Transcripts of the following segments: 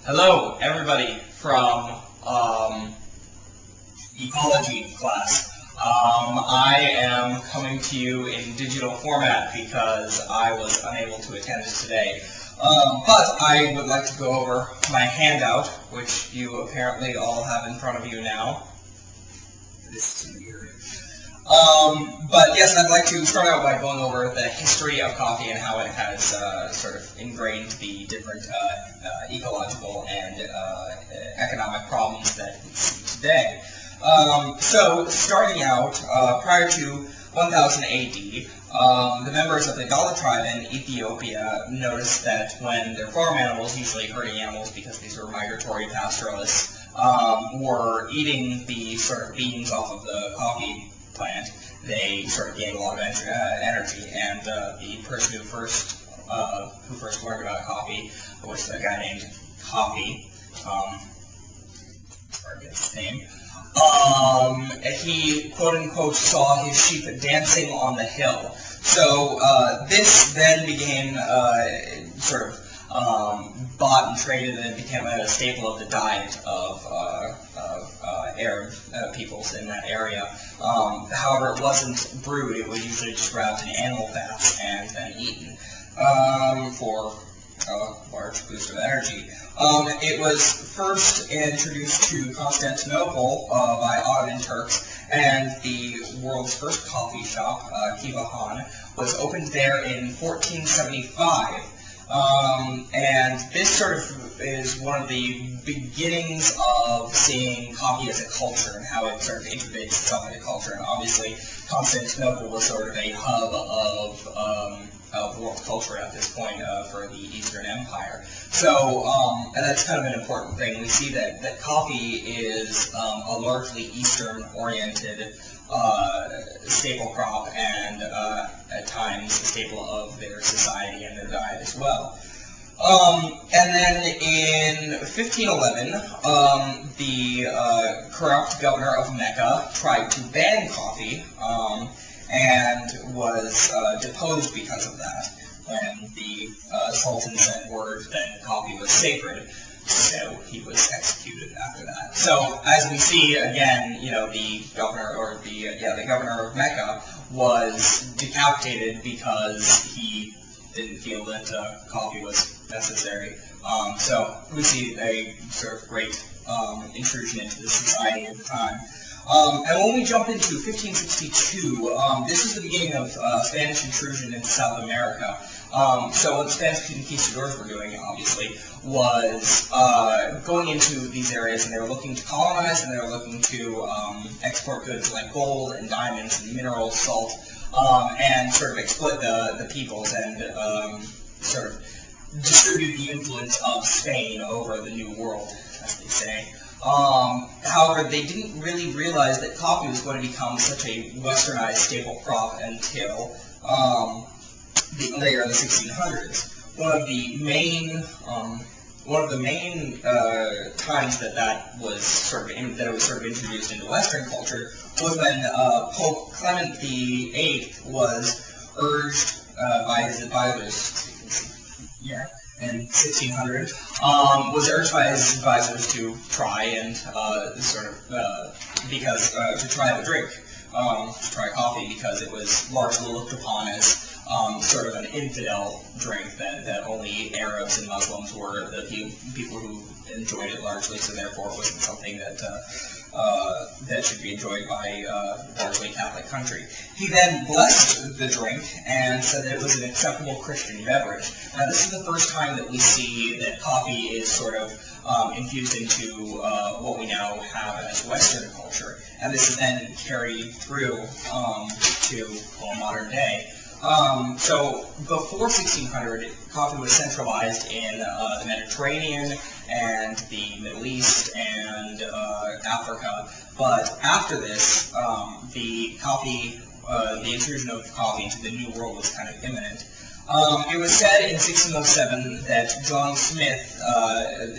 Hello, everybody from ecology class. I am coming to you in digital format because I was unable to attend today. But I would like to go over my handout, which you apparently all have in front of you now. This is weird. But yes, I'd like to start out by going over the history of coffee and how it has sort of ingrained the different ecological and economic problems that we see today. So starting out, prior to 1000 AD, the members of the Gala tribe in Ethiopia noticed that when their farm animals, usually herding animals because these were migratory pastoralists, were eating the sort of beans off of the coffee plant, they sort of gained a lot of energy, and the person who first learned about coffee was a guy named Coffee. Forget his name. He, quote-unquote, saw his sheep dancing on the hill. So this then became sort of bought and traded, and it became a staple of the diet of Arab peoples in that area. However, it wasn't brewed. It was usually just wrapped in animal fats and then eaten for a large boost of energy. It was first introduced to Constantinople by Ottoman Turks, and the world's first coffee shop, Kivahan, was opened there in 1475. And this sort of is one of the beginnings of seeing coffee as a culture and how it sort of integrates itself into culture. And obviously, Constantinople was sort of a hub of world culture at this point for the Eastern Empire. So, and that's kind of an important thing. We see that coffee is a largely Eastern-oriented staple crop, and at times a staple of their society and their diet as well. And then in 1511, the corrupt governor of Mecca tried to ban coffee, and was deposed because of that, when the Sultan sent word that coffee was sacred. So he was executed after that. So as we see again, you know, the governor of Mecca was decapitated because he didn't feel that coffee was necessary. So we see a sort of great intrusion into the society at the time. And when we jump into 1562, this is the beginning of Spanish intrusion into South America. So what the Spanish conquistadors were doing, obviously, was going into these areas, and they were looking to colonize, and they were looking to export goods like gold and diamonds and minerals, salt, and sort of exploit the peoples and sort of distribute the influence of Spain over the New World, as they say. However, they didn't really realize that coffee was going to become such a westernized staple crop until later in the 1600s. One of the main times that was sort of introduced into Western culture was when Pope Clement VIII was urged by his advisors. In 1600, was urged by his advisors to try and to try the drink, to try coffee, because it was largely looked upon as sort of an infidel drink, that only Arabs and Muslims were the people who enjoyed it largely, so therefore it wasn't something that that should be enjoyed by a largely Catholic country. He then blessed the drink and said that it was an acceptable Christian beverage. Now, this is the first time that we see that coffee is sort of infused into what we now have as Western culture, and this is then carried through to modern day. So before 1600, coffee was centralized in the Mediterranean and the Middle East and Africa, but after this, the intrusion of coffee into the New World was kind of imminent. It was said in 1607 that John Smith,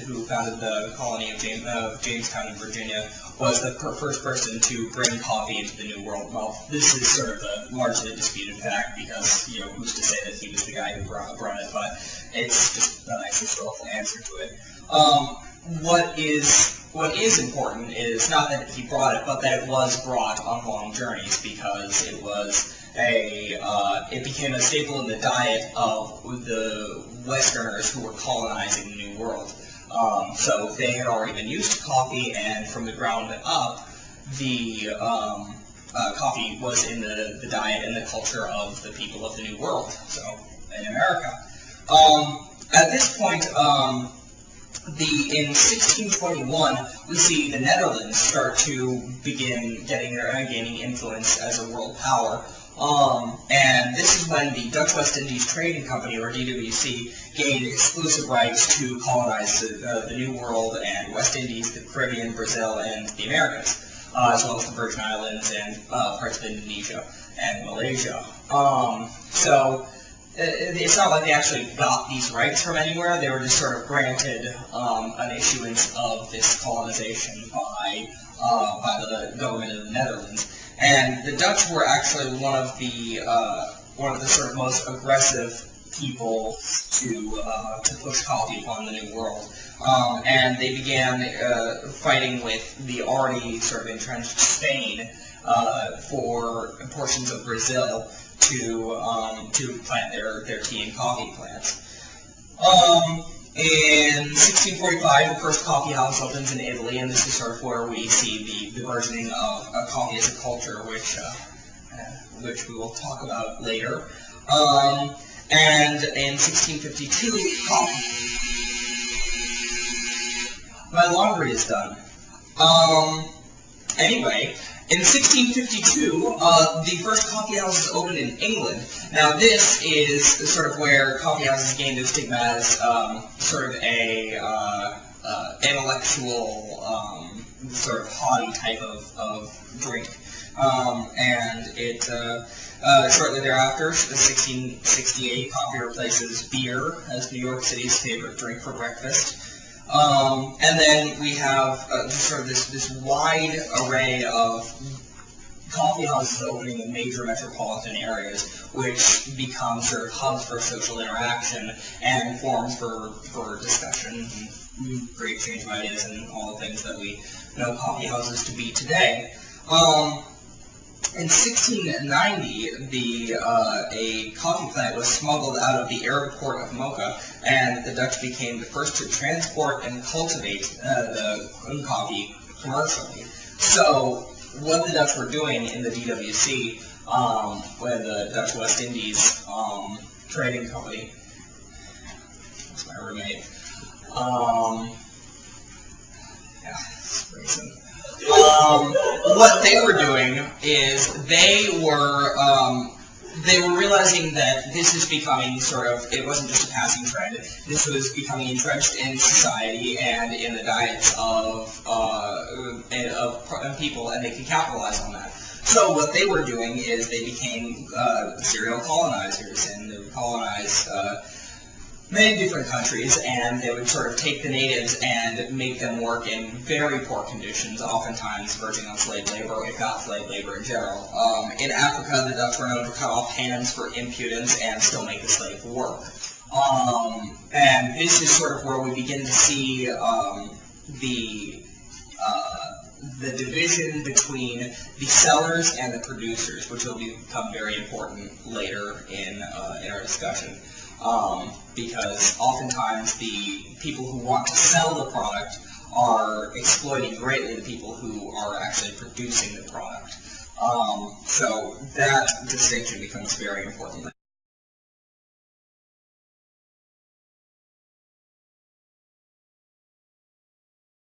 who founded the colony of Jamestown in Virginia, was the first person to bring coffee into the New World. Well, this is sort of a largely disputed fact because, who's to say that he was the guy who brought it, but it's just a nice historical answer to it. What is important is not that he brought it, but that it was brought on long journeys, because it became a staple in the diet of the Westerners who were colonizing the New World. So they had already been used to coffee, and from the ground up, the coffee was in the diet and the culture of the people of the New World, so in America. At this point, in 1621, we see the Netherlands start to begin gaining influence as a world power. And this is when the Dutch West Indies Trading Company, or DWC, gained exclusive rights to colonize the New World and West Indies, the Caribbean, Brazil, and the Americas, as well as the Virgin Islands and parts of Indonesia and Malaysia. So it's not like they actually got these rights from anywhere. They were just sort of granted an issuance of this colonization by the government of the Netherlands. And the Dutch were actually one of the sort of most aggressive people to push coffee upon the New World. And they began fighting with the already sort of entrenched Spain for portions of Brazil to plant their tea and coffee plants. In 1645, the first coffee house opens in Italy, and this is sort of where we see the burgeoning of coffee as a culture, which we will talk about later. And in 1652, my laundry is done. Anyway, in 1652, the first coffee houses opened in England. Now, this is sort of where coffee houses gained their stigma as sort of a intellectual, sort of haughty type of drink. And it shortly thereafter, 1668, coffee replaces beer as New York City's favorite drink for breakfast. And then we have sort of this wide array of coffee houses opening in major metropolitan areas, which become sort of hubs for social interaction and forums for discussion and great exchange of ideas and all the things that we know coffee houses to be today. In 1690, a coffee plant was smuggled out of the Arab port of Mocha, and the Dutch became the first to transport and cultivate the coffee commercially. So what the Dutch were doing in the DWC, when the Dutch West Indies Trading Company, that's my roommate, yeah, it's racing. What they were doing is they were realizing that this is becoming sort of, it wasn't just a passing trend, this was becoming entrenched in society and in the diets of people, and they could capitalize on that. So what they were doing is they became serial colonizers, and they would colonize many different countries, and they would sort of take the natives and make them work in very poor conditions, oftentimes verging on slave labor, if not slave labor in general. In Africa, the Dutch were known to cut off hands for impudence and still make the slave work. And this is sort of where we begin to see the division between the sellers and the producers, which will become very important later in our discussion. Because oftentimes the people who want to sell the product are exploiting greatly the people who are actually producing the product. So that distinction becomes very important.